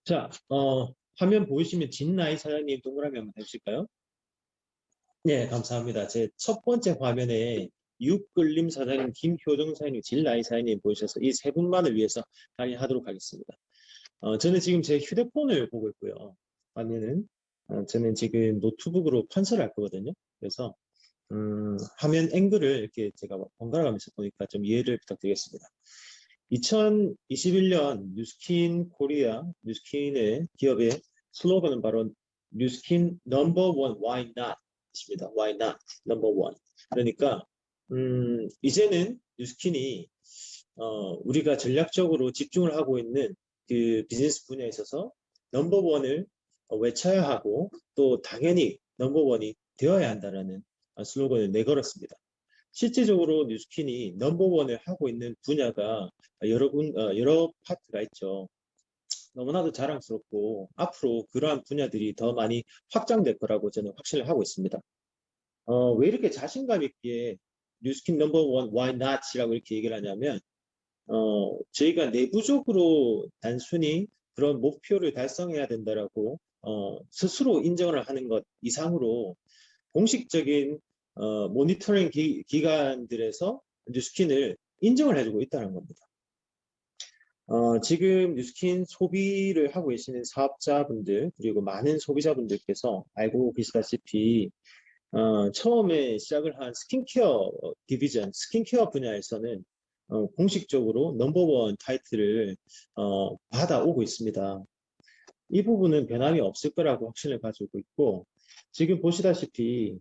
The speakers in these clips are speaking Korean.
자, 화면 보이시면 진나이 사장님 동그라미 한번 해주실까요? 네, 감사합니다. 제 첫 번째 화면에 육끌림 사장님, 김효정 사장님, 진나이 사장님 보이셔서 이 세 분만을 위해서 강의하도록 하겠습니다. 저는 지금 제 휴대폰을 보고 있고요. 화면은 저는 지금 노트북으로 판서를 할 거거든요. 그래서 화면 앵글을 이렇게 제가 번갈아 가면서 보니까 좀 이해를 부탁드리겠습니다. 2021년 뉴스킨 코리아, 뉴스킨의 기업의 슬로건은 바로 뉴스킨 넘버 원, why not? 입니다. why not? 넘버 원. 그러니까, 이제는 뉴스킨이, 우리가 전략적으로 집중을 하고 있는 그 비즈니스 분야에 있어서 넘버 원을 외쳐야 하고 또 당연히 넘버 원이 되어야 한다라는 슬로건을 내걸었습니다. 실질적으로 뉴스킨이 넘버원을 하고 있는 분야가 여러 파트가 있죠. 너무나도 자랑스럽고 앞으로 그러한 분야들이 더 많이 확장될 거라고 저는 확신을 하고 있습니다. 왜 이렇게 자신감 있게 뉴스킨 넘버원 why not이라고 이렇게 얘기를 하냐면 저희가 내부적으로 단순히 그런 목표를 달성해야 된다라고 스스로 인정을 하는 것 이상으로 공식적인 모니터링 기관들에서 뉴스킨을 인정을 해주고 있다는 겁니다. 지금 뉴스킨 소비를 하고 계시는 사업자분들 그리고 많은 소비자분들께서 알고 계시다시피 처음에 시작을 한 스킨케어 디비전, 스킨케어 분야에서는 공식적으로 넘버원 타이틀을 받아오고 있습니다. 이 부분은 변함이 없을 거라고 확신을 가지고 있고 지금 보시다시피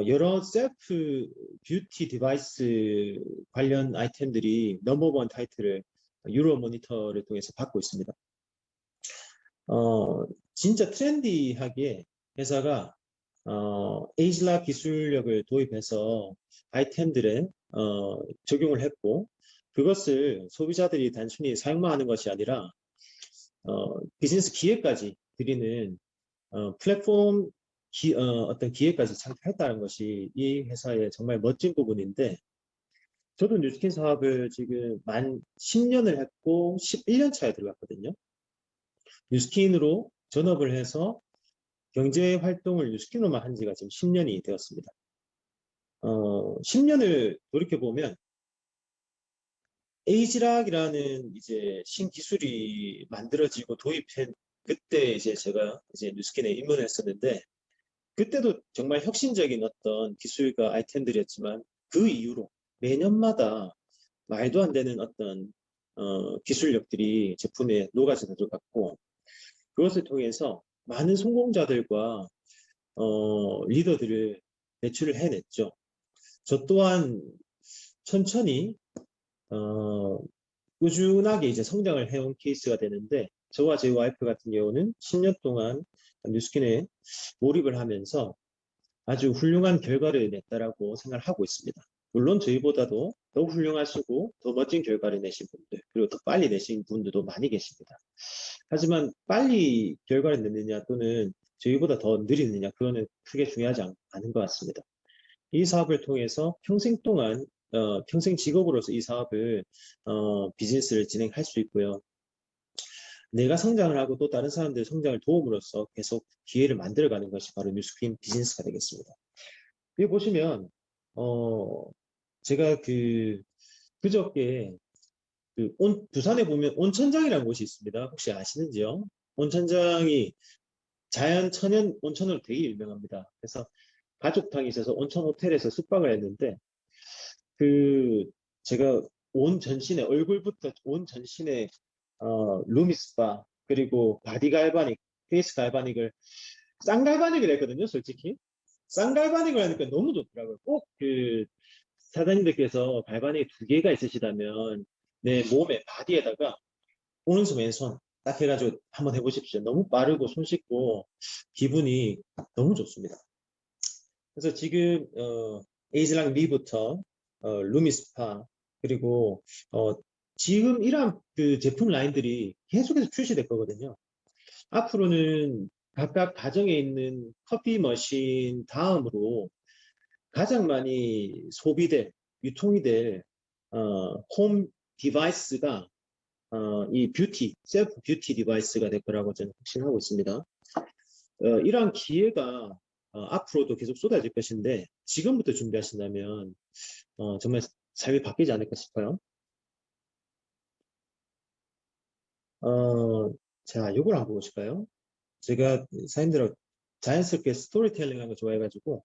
여러 셀프 뷰티 디바이스 관련 아이템들이 넘버원 타이틀을 유로 모니터를 통해서 받고 있습니다. 진짜 트렌디하게 회사가 에이즐라 기술력을 도입해서 아이템들에 적용을 했고 그것을 소비자들이 단순히 사용만 하는 것이 아니라 비즈니스 기회까지 드리는 플랫폼 어떤 기회까지 창출했다는 것이 이 회사의 정말 멋진 부분인데 저도 뉴스킨 사업을 지금 만 10년을 했고 11년 차에 들어갔거든요. 뉴스킨으로 전업을 해서 경제 활동을 뉴스킨으로만 한 지가 지금 10년이 되었습니다. 10년을 돌이켜보면 에이지락이라는 이제 신기술이 만들어지고 도입한 그때 이제 제가 이제 뉴스킨에 입문했었는데 그때도 정말 혁신적인 어떤 기술과 아이템들이었지만 그 이후로 매년마다 말도 안 되는 어떤 기술력들이 제품에 녹아져 들어갔고 그것을 통해서 많은 성공자들과 리더들을 배출을 해냈죠. 저 또한 천천히 꾸준하게 이제 성장을 해온 케이스가 되는데 저와 제 와이프 같은 경우는 10년 동안 뉴스킨에 몰입을 하면서 아주 훌륭한 결과를 냈다라고 생각을 하고 있습니다. 물론 저희보다도 더 훌륭하시고 더 멋진 결과를 내신 분들 그리고 더 빨리 내신 분들도 많이 계십니다. 하지만 빨리 결과를 내느냐 또는 저희보다 더 느리느냐 그거는 크게 중요하지 않은 것 같습니다. 이 사업을 통해서 평생 동안 평생 직업으로서 이 사업을 비즈니스를 진행할 수 있고요. 내가 성장을 하고 또 다른 사람들의 성장을 도움으로써 계속 기회를 만들어가는 것이 바로 뉴스킨 비즈니스가 되겠습니다. 여기 보시면 제가 그저께 부산에 보면 온천장이라는 곳이 있습니다. 혹시 아시는지요? 온천장이 자연 천연 온천으로 되게 유명합니다. 그래서 가족탕이 있어서 온천 호텔에서 숙박을 했는데 그 제가 온 전신에 얼굴부터 온 전신에 루미스파 그리고 바디 갈바닉, 페이스 갈바닉을 쌍갈바닉을 했거든요, 솔직히. 쌍갈바닉을 하니까 너무 좋더라고요. 꼭 사장님들께서 갈바닉이 두 개가 있으시다면 내 몸에 바디에다가 오른손 왼손 딱 해가지고 한번 해보십시오. 너무 빠르고 손쉽고 기분이 너무 좋습니다. 그래서 지금 에이즈랑 리부터 루미스파 그리고 지금 이러한 그 제품 라인들이 계속해서 출시될 거거든요. 앞으로는 각각 가정에 있는 커피 머신 다음으로 가장 많이 소비될 유통이 될 홈 디바이스가 이 셀프 뷰티 디바이스가 될 거라고 저는 확신하고 있습니다. 이러한 기회가 앞으로도 계속 쏟아질 것인데 지금부터 준비하신다면 정말 삶이 바뀌지 않을까 싶어요. 자, 요걸 한번 보실까요? 제가 사람들하고 자연스럽게 스토리텔링 하는 거 좋아해가지고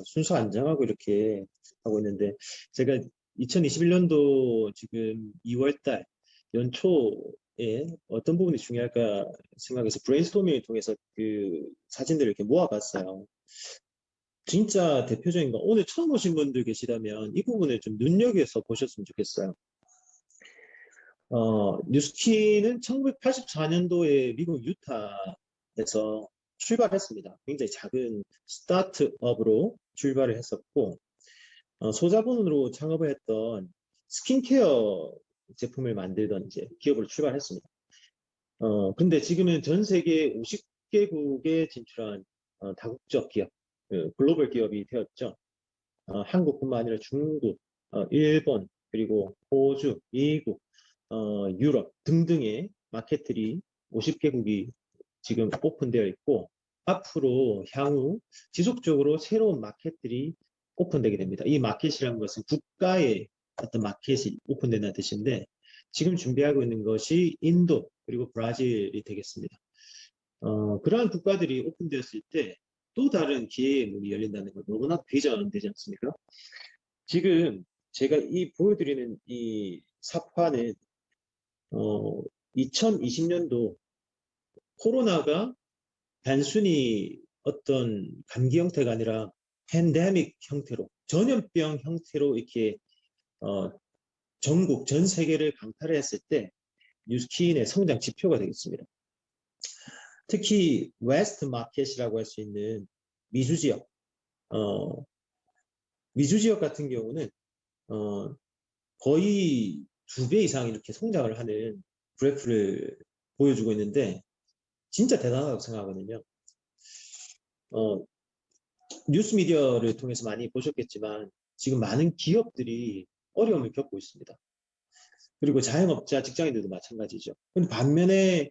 순서 안정하고 이렇게 하고 있는데 제가 2021년도 지금 2월달 연초에 어떤 부분이 중요할까 생각해서 브레인스토밍을 통해서 그 사진들을 이렇게 모아봤어요. 진짜 대표적인 거 오늘 처음 오신 분들 계시다면 이 부분을 좀 눈여겨서 보셨으면 좋겠어요. 뉴스키는 1984년도에 미국 유타에서 출발했습니다. 굉장히 작은 스타트업으로 출발을 했었고, 소자본으로 창업을 했던 스킨케어 제품을 만들던 이제 기업으로 출발했습니다. 근데 지금은 전 세계 50개국에 진출한 다국적 기업, 글로벌 기업이 되었죠. 한국뿐만 아니라 중국, 일본, 그리고 호주, 미국, 유럽 등등의 마켓들이 50개국이 지금 오픈되어 있고 앞으로 향후 지속적으로 새로운 마켓들이 오픈되게 됩니다. 이 마켓이라는 것은 국가의 어떤 마켓이 오픈된다는 뜻인데 지금 준비하고 있는 것이 인도 그리고 브라질이 되겠습니다. 그러한 국가들이 오픈되었을 때 또 다른 기회의 문이 열린다는 건 너무나 비전되지 않습니까? 지금 제가 보여드리는 이 사파는 2020년도 코로나가 단순히 어떤 감기 형태가 아니라 팬데믹 형태로 전염병 형태로 이렇게 어, 전국 전 세계를 강타를 했을 때 뉴스키인의 성장 지표가 되겠습니다. 특히 웨스트 마켓이라고 할 수 있는 미주 지역, 어, 미주 지역 같은 경우는 어, 거의 2배 이상 이렇게 성장을 하는 그래프를 보여주고 있는데 진짜 대단하다고 생각하거든요. 어, 뉴스 미디어를 통해서 많이 보셨겠지만 지금 많은 기업들이 어려움을 겪고 있습니다. 그리고 자영업자, 직장인들도 마찬가지죠. 근데 반면에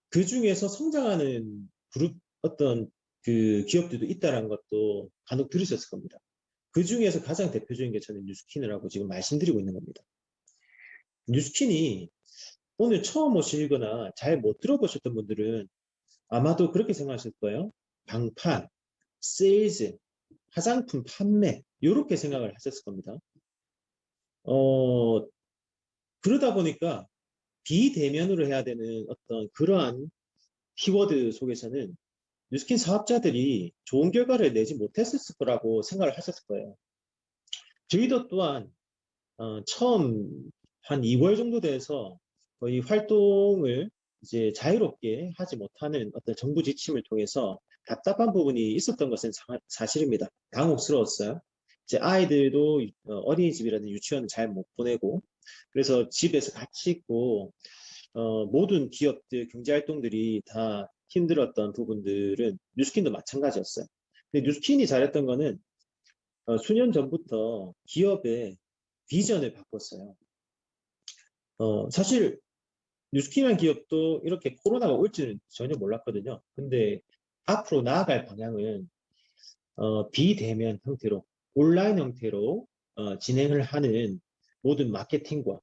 그 중에서 성장하는 그룹 어떤 그 기업들도 있다는 것도 간혹 들으셨을 겁니다. 그 중에서 가장 대표적인 게 저는 뉴스킨이라고 지금 말씀드리고 있는 겁니다. 뉴스킨이 오늘 처음 오시거나 잘 못 들어보셨던 분들은 아마도 그렇게 생각하실 거예요. 방판, 세일즈, 화장품 판매, 이렇게 생각을 하셨을 겁니다. 어, 그러다 보니까 비대면으로 해야 되는 어떤 그러한 키워드 속에서는 뉴스킨 사업자들이 좋은 결과를 내지 못했을 거라고 생각을 하셨을 거예요. 저희도 또한 처음 한 2월 정도 돼서 거의 활동을 이제 자유롭게 하지 못하는 어떤 정부 지침을 통해서 답답한 부분이 있었던 것은 사실입니다. 당혹스러웠어요. 이제 아이들도 어린이집이라든지 유치원을 잘 못 보내고 그래서 집에서 같이 있고 모든 기업들 경제활동들이 다 힘들었던 부분들은 뉴스킨도 마찬가지였어요. 근데 뉴스킨이 잘했던 거는 수년 전부터 기업의 비전을 바꿨어요. 사실 뉴스킨이라는 기업도 이렇게 코로나가 올지는 전혀 몰랐거든요. 근데 앞으로 나아갈 방향은 비대면 형태로 온라인 형태로 진행을 하는 모든 마케팅과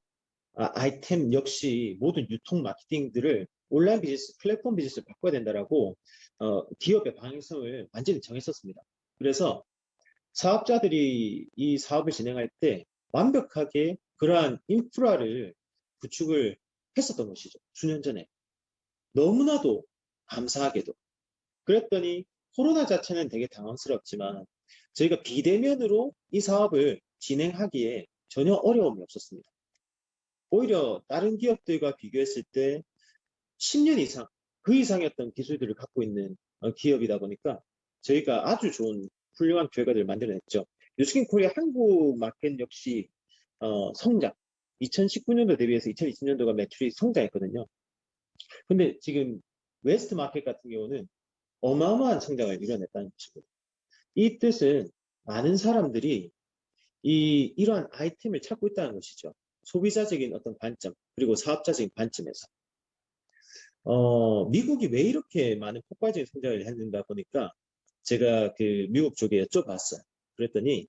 아이템 역시 모든 유통 마케팅들을 온라인 비즈니스, 플랫폼 비즈니스를 바꿔야 된다라고 기업의 방향성을 완전히 정했었습니다. 그래서 사업자들이 이 사업을 진행할 때 완벽하게 그러한 인프라를 구축을 했었던 것이죠. 수년 전에. 너무나도 감사하게도. 그랬더니 코로나 자체는 되게 당황스럽지만 저희가 비대면으로 이 사업을 진행하기에 전혀 어려움이 없었습니다. 오히려 다른 기업들과 비교했을 때 10년 이상, 그 이상이었던 기술들을 갖고 있는 기업이다 보니까 저희가 아주 좋은 훌륭한 결과들을 만들어냈죠. 뉴스킨 코리아 한국 마켓 역시 성장. 2019년도 대비해서 2020년도가 매출이 성장했거든요. 근데 지금 웨스트 마켓 같은 경우는 어마어마한 성장을 이뤄냈다는 것입니다. 이 뜻은 많은 사람들이 이러한 아이템을 찾고 있다는 것이죠. 소비자적인 어떤 관점, 그리고 사업자적인 관점에서. 미국이 왜 이렇게 많은 폭발적인 성장을 했는가 보니까 제가 그 미국 쪽에 여쭤봤어요. 그랬더니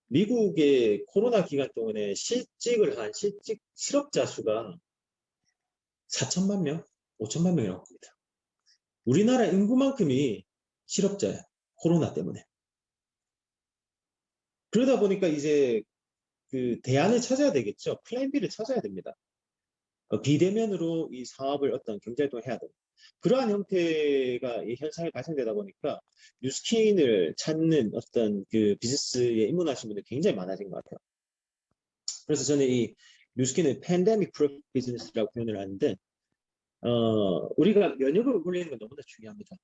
미국의 코로나 기간 동안에 실직을 한 실업자 수가 4천만 명, 5천만 명이라고 합니다. 우리나라 인구만큼이 실업자야. 코로나 때문에. 그러다 보니까 이제 그 대안을 찾아야 되겠죠. 플랜 B를 찾아야 됩니다. 비대면으로 이 사업을 어떤 경제활동을 해야 돼요. 그러한 형태가 이 현상이 발생되다 보니까 뉴스킨을 찾는 어떤 그 비즈니스에 입문하신 분들이 굉장히 많아진 것 같아요. 그래서 저는 이 뉴스킨을 팬데믹 프루프 비즈니스라고 표현을 하는데, 우리가 면역을 올리는 건 너무나 중요합니다.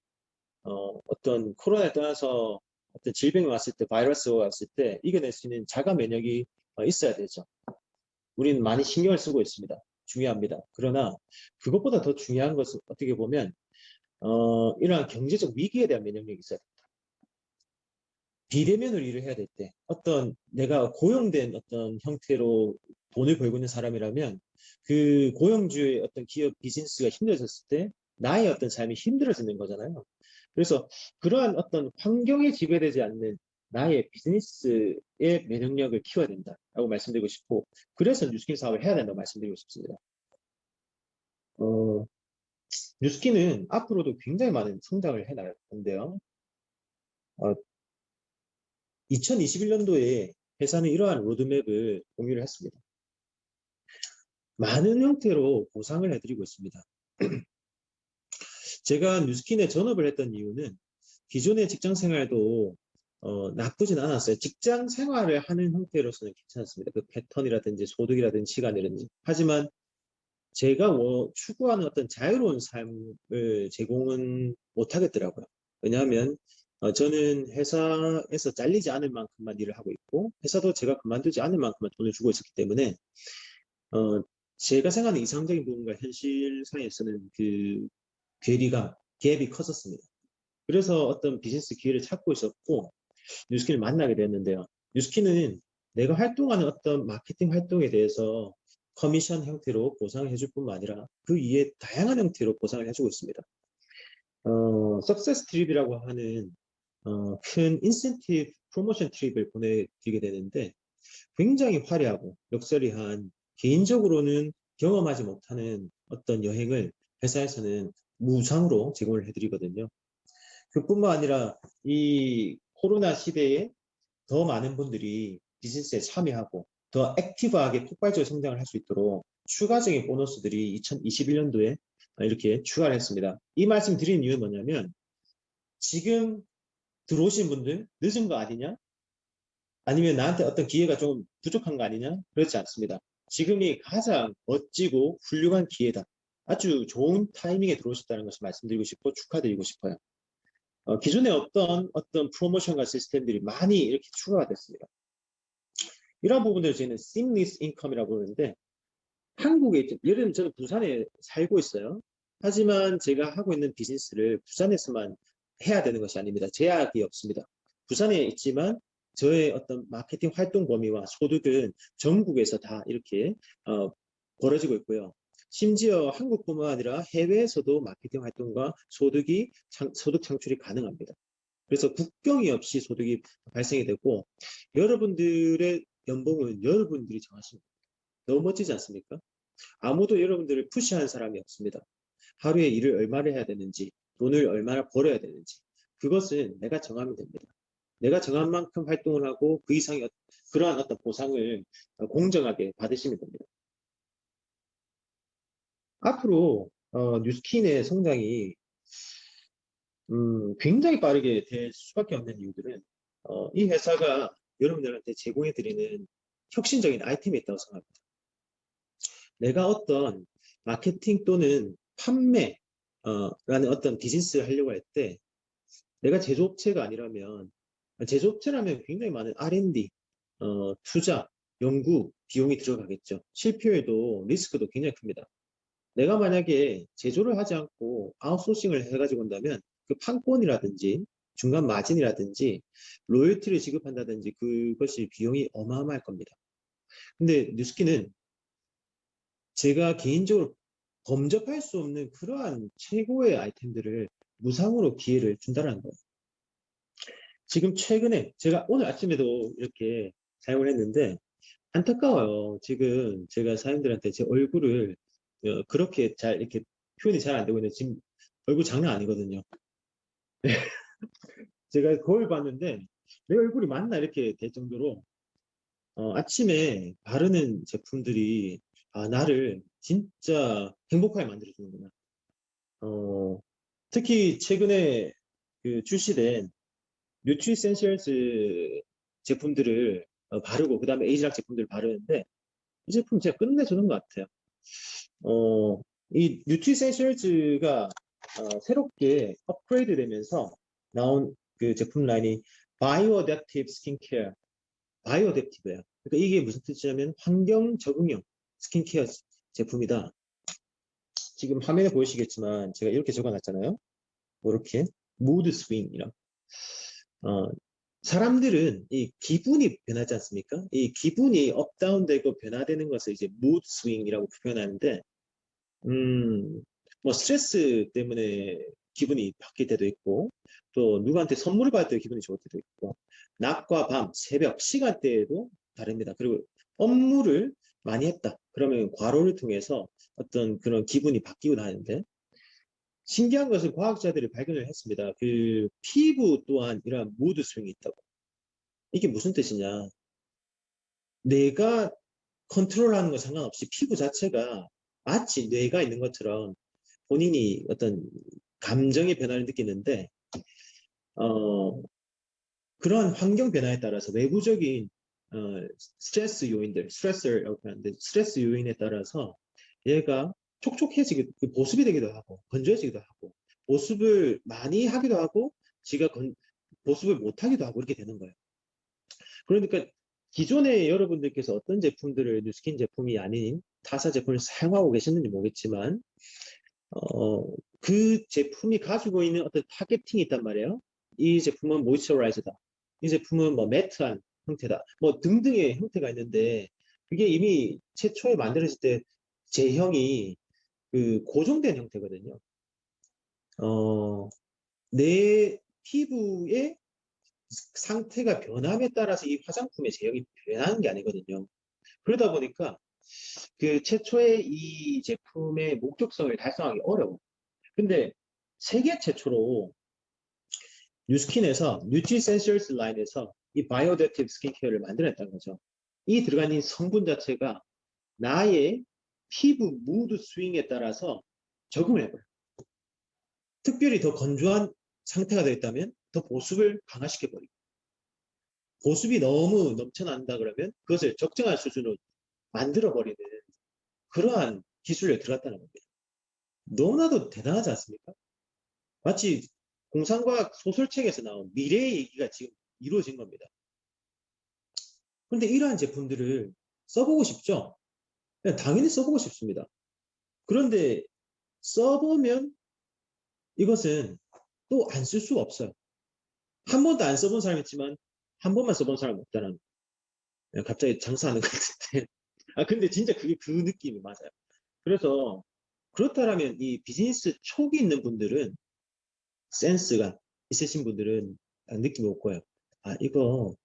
어떤 코로나에 떠나서 어떤 질병이 왔을 때, 바이러스가 왔을 때 이겨낼 수 있는 자가 면역이 있어야 되죠. 우리는 많이 신경을 쓰고 있습니다. 중요합니다. 그러나 그것보다 더 중요한 것은 어떻게 보면 이러한 경제적 위기에 대한 면역력이 있어야 됩니다. 비대면으로 일을 해야 될 때 어떤 내가 고용된 어떤 형태로 돈을 벌고 있는 사람이라면 그 고용주의 어떤 기업 비즈니스가 힘들어졌을 때 나의 어떤 삶이 힘들어지는 거잖아요. 그래서 그러한 어떤 환경에 지배되지 않는 나의 비즈니스의 면역력을 키워야 된다라고 말씀드리고 싶고, 그래서 뉴스킨 사업을 해야 된다고 말씀드리고 싶습니다. 어, 뉴스킨은 앞으로도 굉장히 많은 성장을 해 나갈 건데요. 2021년도에 회사는 이러한 로드맵을 공유를 했습니다. 많은 형태로 보상을 해드리고 있습니다. 제가 뉴스킨에 전업을 했던 이유는 기존의 직장 생활도 나쁘진 않았어요. 직장 생활을 하는 형태로서는 괜찮았습니다. 그 패턴이라든지 소득이라든지 시간이라든지. 하지만 제가 추구하는 어떤 자유로운 삶을 제공은 못하겠더라고요. 왜냐하면 저는 회사에서 잘리지 않을 만큼만 일을 하고 있고, 회사도 제가 그만두지 않을 만큼만 돈을 주고 있었기 때문에 어, 제가 생각하는 이상적인 부분과 현실 사이에서는 그 괴리감, 갭이 컸었습니다. 그래서 어떤 비즈니스 기회를 찾고 있었고 뉴스킨을 만나게 됐는데요. 뉴스킨은 내가 활동하는 어떤 마케팅 활동에 대해서 커미션 형태로 보상을 해줄 뿐만 아니라 그 이외에 다양한 형태로 보상을 해주고 있습니다. 석세스 트립이라고 하는 큰 인센티브 프로모션 트립을 보내드리게 되는데 굉장히 화려하고 럭셔리한, 개인적으로는 경험하지 못하는 어떤 여행을 회사에서는 무상으로 제공을 해드리거든요. 그뿐만 아니라 이 코로나 시대에 더 많은 분들이 비즈니스에 참여하고 더 액티브하게 폭발적으로 성장을 할 수 있도록 추가적인 보너스들이 2021년도에 이렇게 추가를 했습니다. 이 말씀 드리는 이유는 뭐냐면 지금 들어오신 분들 늦은 거 아니냐? 아니면 나한테 어떤 기회가 좀 부족한 거 아니냐? 그렇지 않습니다. 지금이 가장 멋지고 훌륭한 기회다. 아주 좋은 타이밍에 들어오셨다는 것을 말씀드리고 싶고 축하드리고 싶어요. 기존에 없던 어떤 프로모션과 시스템들이 많이 이렇게 추가가 됐습니다. 이런 부분들을 저희는 seamless income이라고 부르는데, 한국에, 예를 들면 저는 부산에 살고 있어요. 하지만 제가 하고 있는 비즈니스를 부산에서만 해야 되는 것이 아닙니다. 제약이 없습니다. 부산에 있지만 저의 어떤 마케팅 활동 범위와 소득은 전국에서 다 이렇게 벌어지고 있고요. 심지어 한국뿐만 아니라 해외에서도 마케팅 활동과 소득 창출이 가능합니다. 그래서 국경이 없이 소득이 발생이 되고 여러분들의 연봉은 여러분들이 정하십니다. 너무 멋지지 않습니까? 아무도 여러분들을 푸시하는 사람이 없습니다. 하루에 일을 얼마를 해야 되는지, 돈을 얼마나 벌어야 되는지, 그것은 내가 정하면 됩니다. 내가 정한 만큼 활동을 하고 그 이상의 그러한 어떤 보상을 공정하게 받으시면 됩니다. 앞으로 뉴스킨의 성장이 굉장히 빠르게 될 수밖에 없는 이유들은 이 회사가 여러분들한테 제공해드리는 혁신적인 아이템이 있다고 생각합니다. 내가 어떤 마케팅 또는 판매라는 어떤 비즈니스를 하려고 할 때 내가 제조업체가 아니라면, 제조업체라면 굉장히 많은 R&D, 투자, 연구, 비용이 들어가겠죠. 실패에도 리스크도 굉장히 큽니다. 내가 만약에 제조를 하지 않고 아웃소싱을 해가지고 온다면 그 판권이라든지 중간 마진이라든지 로열티를 지급한다든지 그것이 비용이 어마어마할 겁니다. 근데 뉴스킨은 제가 개인적으로 범접할 수 없는 그러한 최고의 아이템들을 무상으로 기회를 준다는 거예요. 지금 최근에 제가 오늘 아침에도 이렇게 사용을 했는데 안타까워요. 지금 제가 사람들한테 제 얼굴을 그렇게 잘 이렇게 표현이 잘 안 되고 있는데 지금 얼굴 장난 아니거든요. 제가 거울 봤는데 내 얼굴이 맞나 이렇게 될 정도로 아침에 바르는 제품들이 나를 진짜 행복하게 만들어주는구나. 특히 최근에 그 출시된 뉴트리센셜스 제품들을 바르고 그 다음에 에이지락 제품들을 바르는데 이 제품 진짜 끝내주는 것 같아요. 이 뉴트리센셜즈가 새롭게 업그레이드 되면서 나온 그 제품 라인이 바이오 어댑티브 스킨케어, 바이오 어댑티브예요. 그러니까 이게 무슨 뜻이냐면 환경 적응형 스킨케어 제품이다. 지금 화면에 보이시겠지만 제가 이렇게 적어놨잖아요. 이렇게 무드 스윙이랑 사람들은 이 기분이 변하지 않습니까? 이 기분이 업다운되고 변화되는 것을 이제 무드 스윙이라고 표현하는데 뭐 스트레스 때문에 기분이 바뀔 때도 있고 또 누구한테 선물을 받을 때 기분이 좋을 때도 있고 낮과 밤, 새벽, 시간대에도 다릅니다. 그리고 업무를 많이 했다. 그러면 과로를 통해서 어떤 그런 기분이 바뀌고 하는데 신기한 것은 과학자들이 발견을 했습니다. 그 피부 또한 이러한 무드 스윙이 있다고. 이게 무슨 뜻이냐? 내가 컨트롤하는 거 상관없이 피부 자체가 마치 뇌가 있는 것처럼 본인이 어떤 감정의 변화를 느끼는데 그러한 환경 변화에 따라서 외부적인 어, 스트레스 요인들, 스트레스라고 하는데 스트레스 요인에 따라서 얘가 촉촉해지기도 보습이 되기도 하고 건조해지기도 하고 보습을 많이 하기도 하고 지가 보습을 못 하기도 하고 이렇게 되는 거예요. 그러니까 기존에 여러분들께서 어떤 제품들을 뉴스킨 제품이 아닌 타사 제품을 사용하고 계셨는지 모르겠지만 그 제품이 가지고 있는 어떤 타겟팅이 있단 말이에요. 이 제품은 모이스처라이저다. 이 제품은 뭐 매트한 형태다. 뭐 등등의 형태가 있는데 그게 이미 최초에 만들어질 때 제형이 그 고정된 형태거든요. 내 피부의 상태가 변함에 따라서 이 화장품의 제형이 변하는 게 아니거든요. 그러다 보니까 그 최초의 이 제품의 목적성을 달성하기 어려워. 근데 세계 최초로 뉴스킨에서 뉴트리센셜스 라인에서 이 바이오데티브 스킨케어를 만들었다는 거죠. 이 들어간 이 성분 자체가 나의 피부 무드 스윙에 따라서 적응을 해버려요. 특별히 더 건조한 상태가 되어 있다면 더 보습을 강화시켜버리고 보습이 너무 넘쳐난다 그러면 그것을 적정한 수준으로 만들어버리는 그러한 기술에 들어갔다는 겁니다. 너무나도 대단하지 않습니까? 마치 공상과학 소설책에서 나온 미래의 얘기가 지금 이루어진 겁니다. 그런데 이러한 제품들을 써보고 싶죠? 당연히 써보고 싶습니다. 그런데 써보면 이것은 또 안 쓸 수가 없어요. 한 번도 안 써본 사람이 있지만 한 번만 써본 사람은 없다는 갑자기 장사하는 것 같은데 근데 진짜 그게 그 느낌이 맞아요. 그래서 그렇다면 이 비즈니스 촉이 있는 분들은 센스가 있으신 분들은 느낌이 올 거예요. 이거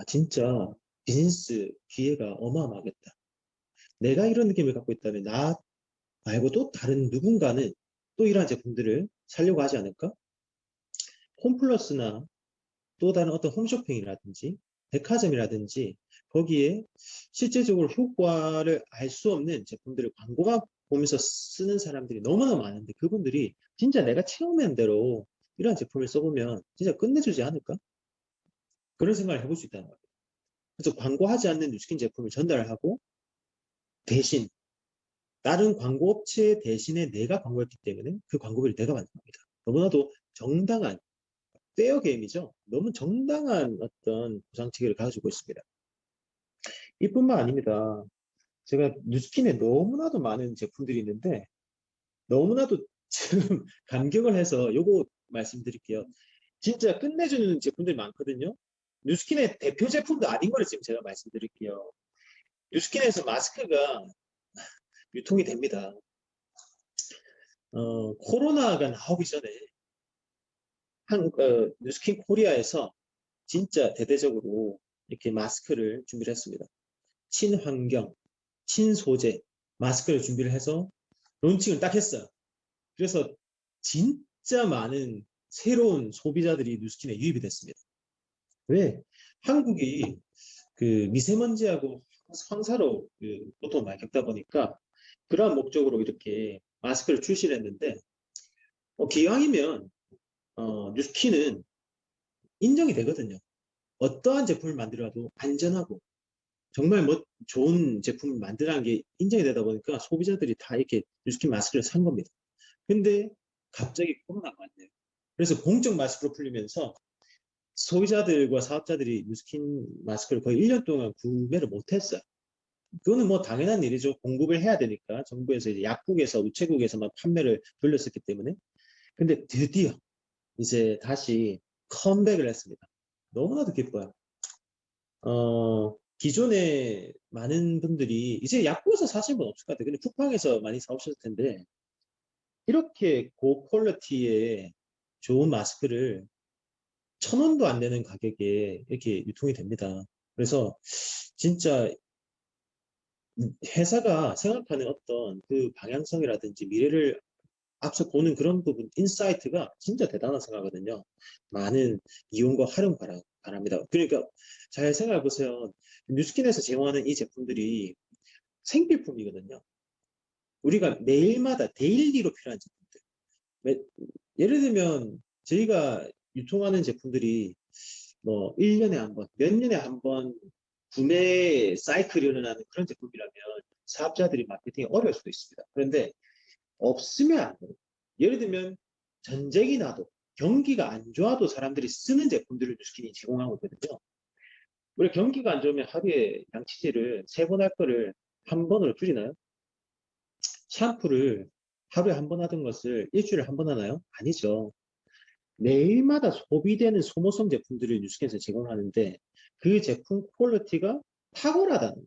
진짜 비즈니스 기회가 어마어마하겠다. 내가 이런 느낌을 갖고 있다면 나 말고 또 다른 누군가는 또 이러한 제품들을 사려고 하지 않을까? 홈플러스나 또 다른 어떤 홈쇼핑이라든지 백화점이라든지 거기에 실제적으로 효과를 알 수 없는 제품들을 광고가 보면서 쓰는 사람들이 너무나 많은데 그분들이 진짜 내가 체험한 대로 이러한 제품을 써보면 진짜 끝내주지 않을까? 그런 생각을 해볼 수 있다는 거예요. 그래서 광고하지 않는 뉴스킨 제품을 전달하고 대신 다른 광고업체 대신에 내가 광고했기 때문에 그 광고비를 내가 받는 겁니다. 너무나도 정당한 페어 게임이죠. 너무 정당한 어떤 보상 체계를 가지고 있습니다. 이뿐만 아닙니다. 제가 뉴스킨에 너무나도 많은 제품들이 있는데 너무나도 지금 감격을 해서 요거 말씀드릴게요. 진짜 끝내주는 제품들이 많거든요. 뉴스킨의 대표 제품도 아닌 거를 지금 제가 말씀드릴게요. 뉴스킨에서 마스크가 유통이 됩니다. 코로나가 나오기 전에 뉴스킨 코리아에서 진짜 대대적으로 이렇게 마스크를 준비를 했습니다. 친환경, 친소재 마스크를 준비를 해서 론칭을 딱 했어요. 그래서 진짜 많은 새로운 소비자들이 뉴스킨에 유입이 됐습니다. 왜? 한국이 그 미세먼지하고 황사로 보통 많이 겪다 보니까 그러한 목적으로 이렇게 마스크를 출시를 했는데 기왕이면 뉴스킨은 인정이 되거든요. 어떠한 제품을 만들어도 안전하고 정말 뭐 좋은 제품을 만들라는 게 인정이 되다 보니까 소비자들이 다 이렇게 뉴스킨 마스크를 산 겁니다. 근데 갑자기 코로나가 왔네요. 그래서 공적 마스크로 풀리면서 소비자들과 사업자들이 뉴스킨 마스크를 거의 1년 동안 구매를 못했어요. 그거는 뭐 당연한 일이죠. 공급을 해야 되니까 정부에서 이제 약국에서 우체국에서만 판매를 돌렸었기 때문에. 근데 드디어 이제 다시 컴백을 했습니다. 너무나도 기뻐요. 기존에 많은 분들이 이제 약국에서 사실 건 없을 것 같아요. 근데 쿠팡에서 많이 사오셨을 텐데 이렇게 고퀄리티의 좋은 마스크를 1,000원도 안 되는 가격에 이렇게 유통이 됩니다. 그래서 진짜 회사가 생각하는 어떤 그 방향성이라든지 미래를 앞서 보는 그런 부분, 인사이트가 진짜 대단한 생각하거든요. 많은 이용과 활용 바랍니다. 그러니까 잘 생각해 보세요. 뉴스킨에서 제공하는 이 제품들이 생필품이거든요. 우리가 매일마다 데일리로 필요한 제품들. 예를 들면 저희가 유통하는 제품들이 뭐 1년에 한 번, 몇 년에 한 번 구매 사이클이 일어나는 그런 제품이라면 사업자들이 마케팅이 어려울 수도 있습니다. 그런데 없으면 안 돼요. 예를 들면 전쟁이 나도 경기가 안 좋아도 사람들이 쓰는 제품들을 뉴스킨이 제공하고 있거든요. 우리 경기가 안 좋으면 하루에 양치질을 3번 할 거를 한 번으로 줄이나요? 샴푸를 하루에 한 번 하던 것을 일주일에 한 번 하나요? 아니죠. 매일마다 소비되는 소모성 제품들을 뉴스킨에서 제공하는데 그 제품 퀄리티가 탁월하다는 거.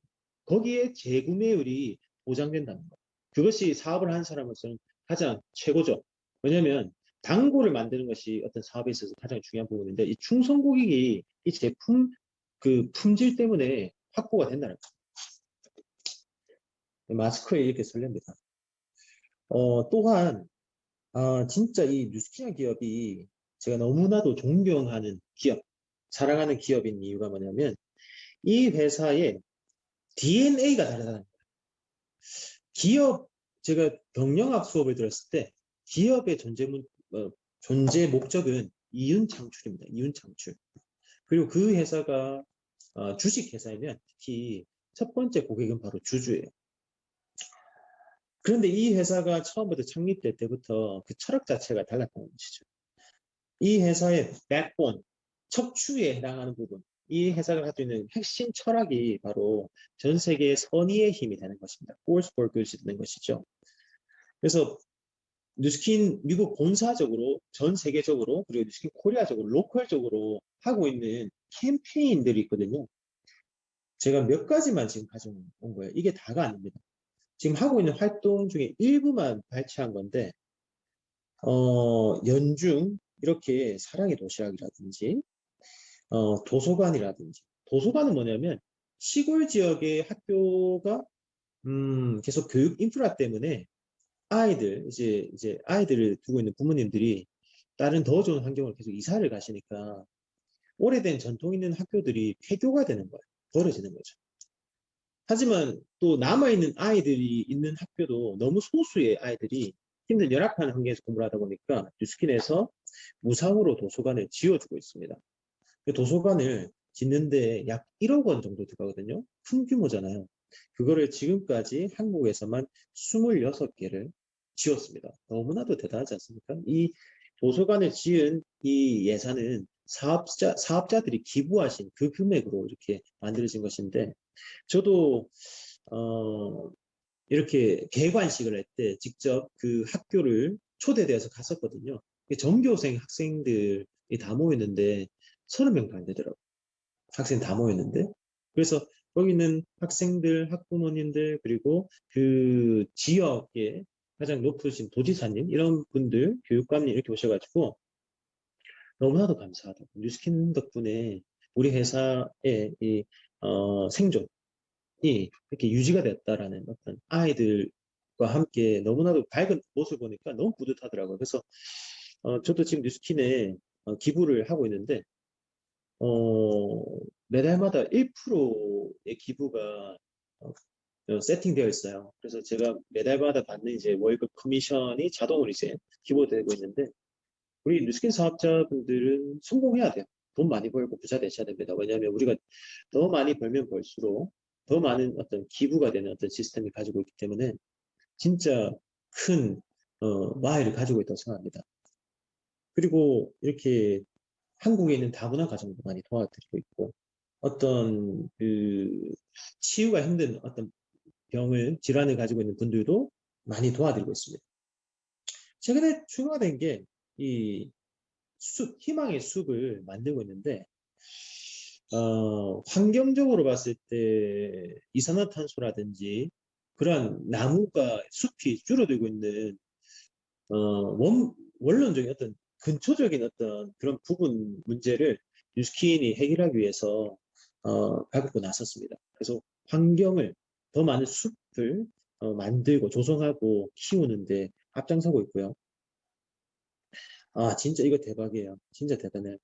거기에 재구매율이 보장된다는 거. 그것이 사업을 하는 사람으로서는 가장 최고죠. 왜냐하면 단골을 만드는 것이 어떤 사업에 있어서 가장 중요한 부분인데 이 충성 고객이 이 제품 그 품질 때문에 확보가 된다는 거. 마스크에 이렇게 설렙니다. 또한 진짜 이 뉴스키아 기업이 제가 너무나도 존경하는 기업, 사랑하는 기업인 이유가 뭐냐면 이 회사의 DNA가 다르다는 거예요. 기업, 제가 경영학 수업을 들었을 때 기업의 존재 목적은 이윤 창출입니다. 이윤 창출. 그리고 그 회사가 주식 회사이면 특히 첫 번째 고객은 바로 주주예요. 그런데 이 회사가 처음부터 창립될 때부터 그 철학 자체가 달랐다는 것이죠. 이 회사의 백본, 척추에 해당하는 부분, 이 회사가 가지고 있는 핵심 철학이 바로 전 세계의 선의의 힘이 되는 것입니다. Force for Good이 되는 것이죠. 그래서 뉴스킨 미국 본사적으로 전 세계적으로 그리고 뉴스킨 코리아적으로 로컬적으로 하고 있는 캠페인들이 있거든요. 제가 몇 가지만 지금 가져온 거예요. 이게 다가 아닙니다. 지금 하고 있는 활동 중에 일부만 발췌한 건데 연중 이렇게 사랑의 도시락이라든지 도서관이라든지 도서관은 뭐냐면 시골 지역의 학교가 계속 교육 인프라 때문에 아이들 이제 아이들을 두고 있는 부모님들이 다른 더 좋은 환경으로 계속 이사를 가시니까 오래된 전통 있는 학교들이 폐교가 되는 거예요. 벌어지는 거죠. 하지만 또 남아있는 아이들이 있는 학교도 너무 소수의 아이들이 힘든 열악한 환경에서 공부를 하다 보니까 뉴스킨에서 무상으로 도서관을 지어주고 있습니다. 그 도서관을 짓는데 약 1억 원 정도 들어가거든요. 큰 규모잖아요. 그거를 지금까지 한국에서만 26개를 지었습니다. 너무나도 대단하지 않습니까? 이 도서관을 지은 이 예산은 사업자들이 기부하신 그 금액으로 이렇게 만들어진 것인데, 저도, 이렇게 개관식을 할 때 직접 그 학교를 초대되어서 갔었거든요. 전교생 학생들이 다 모였는데 30명도 안 되더라고요. 학생 다 모였는데. 그래서 거기는 학생들, 학부모님들, 그리고 그 지역의 가장 높으신 도지사님, 이런 분들, 교육감님 이렇게 오셔가지고 너무나도 감사하다고. 뉴스킨 덕분에 우리 회사의 이, 생존이 이렇게 유지가 됐다라는 어떤 아이들과 함께 너무나도 밝은 모습을 보니까 너무 뿌듯하더라고요. 그래서 저도 지금 뉴스킨에 기부를 하고 있는데 어, 매달마다 1%의 기부가 세팅되어 있어요. 그래서 제가 매달마다 받는 이제 월급 커미션이 자동으로 이제 기부되고 있는데 우리 뉴스킨 사업자분들은 성공해야 돼요. 돈 많이 벌고 부자 되셔야 됩니다. 왜냐하면 우리가 더 많이 벌면 벌수록 더 많은 어떤 기부가 되는 어떤 시스템을 가지고 있기 때문에 진짜 큰 와해를 가지고 있다고 생각합니다. 그리고 이렇게 한국에 있는 다문화 가정도 많이 도와드리고 있고 어떤 그 치유가 힘든 어떤 병을 질환을 가지고 있는 분들도 많이 도와드리고 있습니다. 최근에 추가된 게 이 숲, 희망의 숲을 만들고 있는데 환경적으로 봤을 때 이산화탄소라든지 그러한 나무가 숲이 줄어들고 있는 원론적인 어떤 근초적인 어떤 그런 부분 문제를 뉴스킨이 해결하기 위해서 발벗고 나섰습니다. 그래서 환경을 더 많은 숲을 만들고 조성하고 키우는데 앞장서고 있고요. 아 진짜 이거 대박이에요. 진짜 대단해요.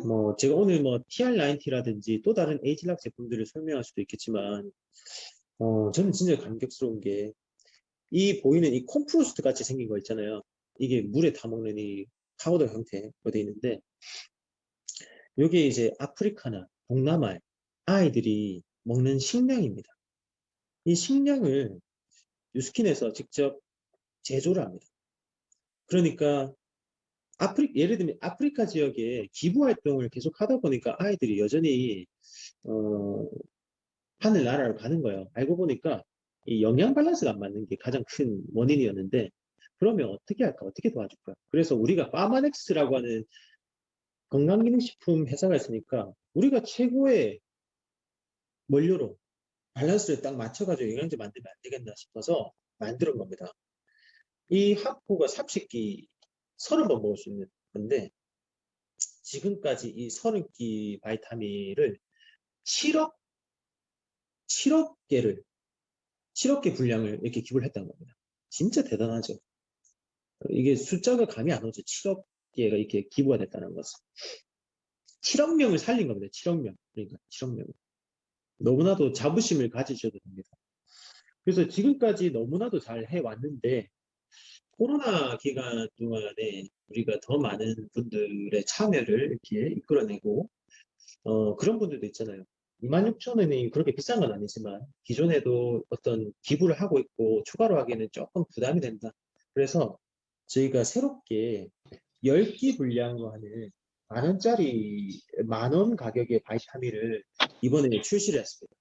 뭐 제가 오늘 뭐 TR90라든지 또 다른 에이지락 제품들을 설명할 수도 있겠지만 저는 진짜 감격스러운 게 이 보이는 이 콤프로스트 같이 생긴 거 있잖아요. 이게 물에 타먹는 이 파우더 형태로 되어 있는데 이게 이제 아프리카나 동남아 아이들이 먹는 식량입니다. 이 식량을 뉴스킨에서 직접 제조를 합니다. 그러니까 예를 들면 아프리카 지역에 기부 활동을 계속 하다 보니까 아이들이 여전히 어, 하늘나라로 가는 거예요. 알고 보니까 이 영양 밸런스가 안 맞는 게 가장 큰 원인이었는데 그러면 어떻게 할까? 어떻게 도와줄까? 그래서 우리가 파마넥스라고 하는 건강기능식품 회사가 있으니까 우리가 최고의 원료로 밸런스를 딱 맞춰가지고 영양제 만들면 안 되겠나 싶어서 만드는 겁니다. 이 하프가 삽식기 30번 먹을 수 있는 건데 지금까지 이 30끼 바이타민을 7억 7억 개를 7억 개 분량을 이렇게 기부를 했다는 겁니다. 진짜 대단하죠. 이게 숫자가 감이 안 오죠. 7억 개가 이렇게 기부가 됐다는 것은. 7억 명을 살린 겁니다. 7억 명. 그러니까 7억 명. 너무나도 자부심을 가지셔도 됩니다. 그래서 지금까지 너무나도 잘 해왔는데 코로나 기간 동안에 우리가 더 많은 분들의 참여를 이렇게 이끌어내고 그런 분들도 있잖아요. 26,000원이 그렇게 비싼 건 아니지만 기존에도 어떤 기부를 하고 있고 추가로 하기에는 조금 부담이 된다. 그래서 저희가 새롭게 10끼 분량으로 하는 만 원 가격의 바이타민을 이번에 출시를 했습니다.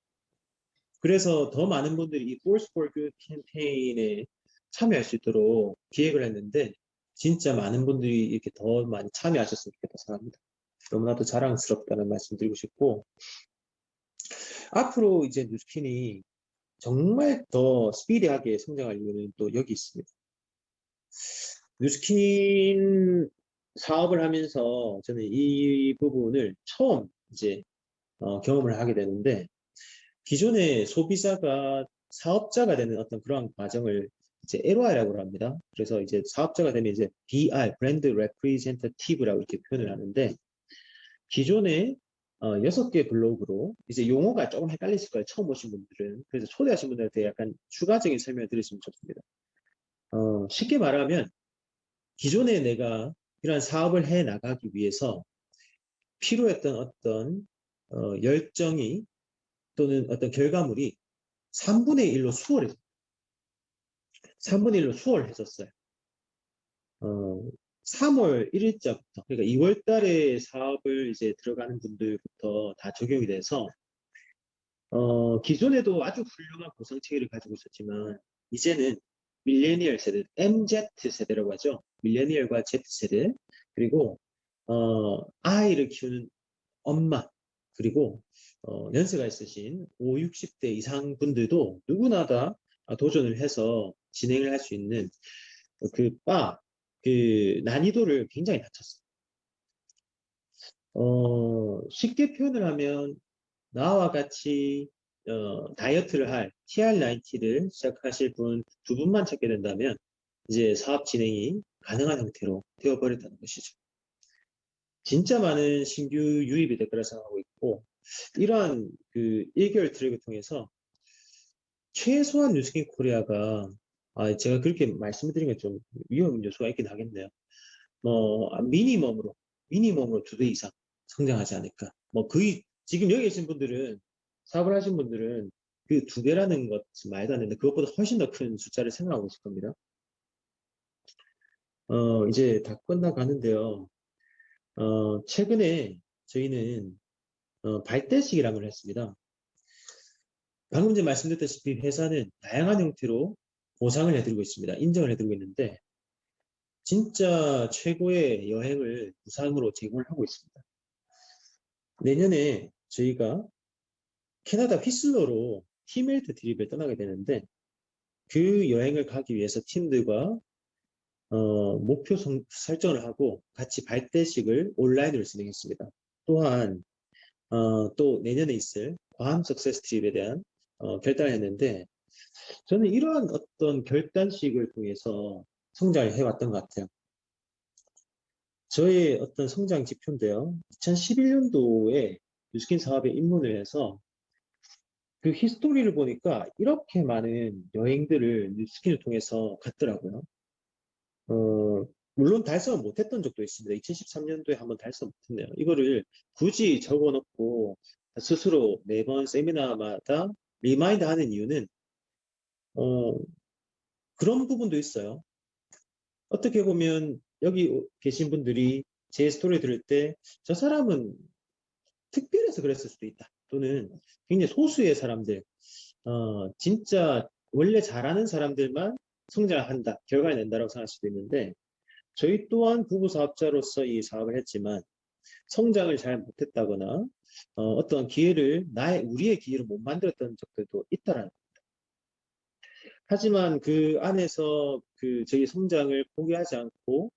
그래서 더 많은 분들이 이 Force for Good 캠페인에 참여할 수 있도록 기획을 했는데 진짜 많은 분들이 이렇게 더 많이 참여하셨으면 좋겠다 생각합니다. 너무나도 자랑스럽다는 말씀 드리고 싶고 앞으로 이제 뉴스킨이 정말 더 스피디하게 성장할 이유는 또 여기 있습니다. 뉴스킨 사업을 하면서 저는 이 부분을 처음 이제 경험을 하게 되는데 기존의 소비자가 사업자가 되는 어떤 그런 과정을 이제 LOI라고 합니다. 그래서 이제 사업자가 되면 이제 BR, 브랜드 레프리젠터티브라고 이렇게 표현을 하는데 기존에 6개 블로그로 이제 용어가 조금 헷갈리실 거예요. 처음 오신 분들은. 그래서 초대하신 분들한테 약간 추가적인 설명을 드렸으면 좋습니다. 쉽게 말하면 기존에 내가 이러한 사업을 해 나가기 위해서 필요했던 어떤 열정이 또는 어떤 결과물이 3분의 1로 수월해 3분의 1로 수월해졌어요. 3월 1일자부터 그러니까 2월 달에 사업을 이제 들어가는 분들부터 다 적용이 돼서 기존에도 아주 훌륭한 보상 체계를 가지고 있었지만 이제는 밀레니얼 세대, MZ 세대라고 하죠. 밀레니얼과 Z 세대 그리고 아이를 키우는 엄마 그리고 연세가 있으신 5, 60대 이상 분들도 누구나 다 도전을 해서 진행을 할 수 있는 그 난이도를 굉장히 낮췄어요. 쉽게 표현을 하면 나와 같이 다이어트를 할 TR90를 시작하실 분 두 분만 찾게 된다면 이제 사업 진행이 가능한 형태로 되어버렸다는 것이죠. 진짜 많은 신규 유입이 될 거라 생각하고 있고, 이러한 그 1개월 트랙을 통해서 최소한 뉴스킨 코리아가 제가 그렇게 말씀드린 건 좀 위험 요소가 있긴 하겠네요. 미니멈으로 2배 이상 성장하지 않을까. 지금 여기 계신 분들은, 사업을 하신 분들은 그 2배라는 것은 말도 안 되는데, 그것보다 훨씬 더 큰 숫자를 생각하고 있을 겁니다. 이제 다 끝나가는데요. 최근에 저희는 발대식이라는 걸 했습니다. 방금 전에 말씀드렸다시피 회사는 다양한 형태로 보상을 해드리고 있습니다. 인정을 해드리고 있는데, 진짜 최고의 여행을 무상으로 제공을 하고 있습니다. 내년에 저희가 캐나다 휘슬러로 티멜트 트립을 떠나게 되는데, 그 여행을 가기 위해서 팀들과 목표 설정을 하고 같이 발대식을 온라인으로 진행했습니다. 또한 또 내년에 있을 괌 석세스 트립에 대한 결단을 했는데, 저는 이러한 어떤 결단식을 통해서 성장을 해왔던 것 같아요. 저의 어떤 성장 지표인데요. 2011년도에 뉴스킨 사업에 입문을 해서 그 히스토리를 보니까 이렇게 많은 여행들을 뉴스킨을 통해서 갔더라고요. 물론 달성을 못했던 적도 있습니다. 2013년도에 한번 달성 못했네요. 이거를 굳이 적어놓고 스스로 매번 세미나마다 리마인드 하는 이유는 어, 그런 부분도 있어요. 어떻게 보면 여기 계신 분들이 제 스토리 들을 때 저 사람은 특별해서 그랬을 수도 있다. 또는 굉장히 소수의 사람들, 진짜 원래 잘하는 사람들만 성장한다, 결과를 낸다라고 생각할 수도 있는데, 저희 또한 부부 사업자로서 이 사업을 했지만 성장을 잘 못했다거나 어떤 기회를 우리의 기회를 못 만들었던 적들도 있다라는. 하지만 그 안에서 그 저희 성장을 포기하지 않고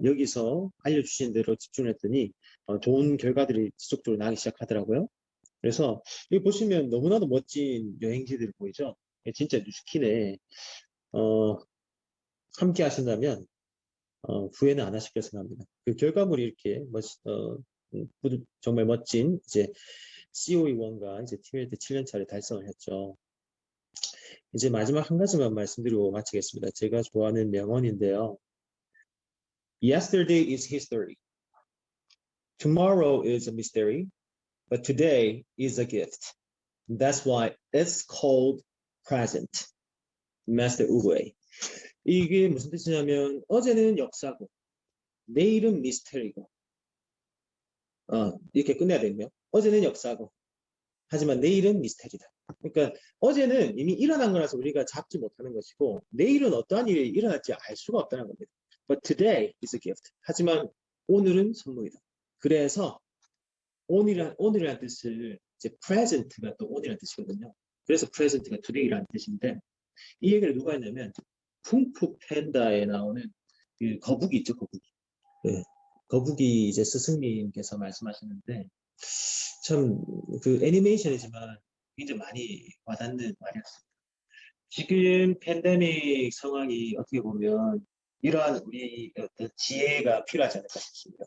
여기서 알려주신 대로 집중했더니 좋은 결과들이 지속적으로 나기 시작하더라고요. 그래서 여기 보시면 너무나도 멋진 여행지들 보이죠? 진짜 뉴스킨에 함께 하신다면 후회는 안 하실 거라 생각합니다. 그 결과물이 이렇게 정말 멋진 이제 COE1과 이제 팀헬드 7년 차를 달성을 했죠. 이제 마지막 한 가지만 말씀드리고 마치겠습니다. 제가 좋아하는 명언인데요. Yesterday is history. Tomorrow is a mystery. But today is a gift. That's why it's called present. Master Uguay. 이게 무슨 뜻이냐면 어제는 역사고 내일은 미스터리고 이렇게 끝내야 되겠네요. 어제는 역사고 하지만 내일은 미스터리다. 그러니까 어제는 이미 일어난 거라서 우리가 잡지 못하는 것이고 내일은 어떠한 일이 일어날지 알 수가 없다는 겁니다. But today is a gift. 하지만 오늘은 선물이다. 그래서 오늘이라는 뜻을 이제 present가 또 오늘이라는 뜻이거든요. 그래서 present가 today라는 뜻인데 이 얘기를 누가 했냐면 쿵푸 팬다에 나오는 그 거북이 있죠, 거북이. 네. 거북이 이제 스승님께서 말씀하셨는데 참 그 애니메이션이지만 굉장히 많이 와닿는 말이었습니다. 지금 팬데믹 상황이 어떻게 보면 이러한 우리 어떤 지혜가 필요하지 않을까 싶습니다.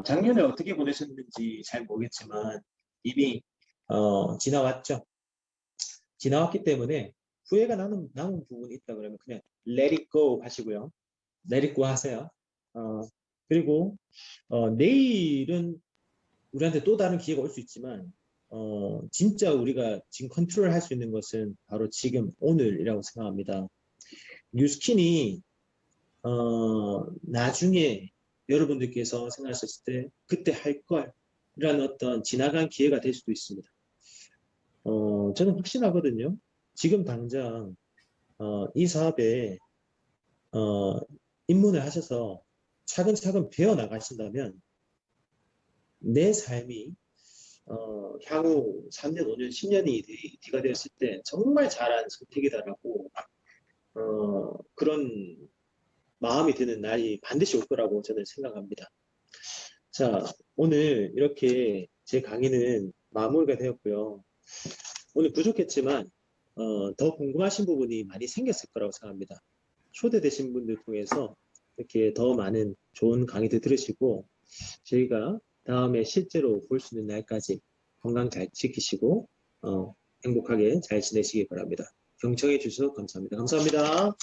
작년에 어떻게 보내셨는지 잘 모르겠지만 이미 지나왔죠. 지나왔기 때문에 후회가 남은 부분이 있다 그러면 그냥 let it go 하시고요. let it go 하세요. 그리고 내일은 우리한테 또 다른 기회가 올 수 있지만 진짜 우리가 지금 컨트롤 할 수 있는 것은 바로 지금 오늘이라고 생각합니다. 뉴스킨이 나중에 여러분들께서 생각하셨을 때 그때 할 걸이라는 어떤 지나간 기회가 될 수도 있습니다. 저는 확신하거든요. 지금 당장 이 사업에 입문을 하셔서 차근차근 배워 나가신다면 내 삶이 향후 3년, 5년, 10년이 뒤가 됐을 때 정말 잘한 선택이다라고 그런 마음이 드는 날이 반드시 올 거라고 저는 생각합니다. 자, 오늘 이렇게 제 강의는 마무리가 되었고요. 오늘 부족했지만 더 궁금하신 부분이 많이 생겼을 거라고 생각합니다. 초대되신 분들 통해서 이렇게 더 많은 좋은 강의들 들으시고 저희가 다음에 실제로 볼 수 있는 날까지 건강 잘 지키시고 행복하게 잘 지내시기 바랍니다. 경청해 주셔서 감사합니다. 감사합니다.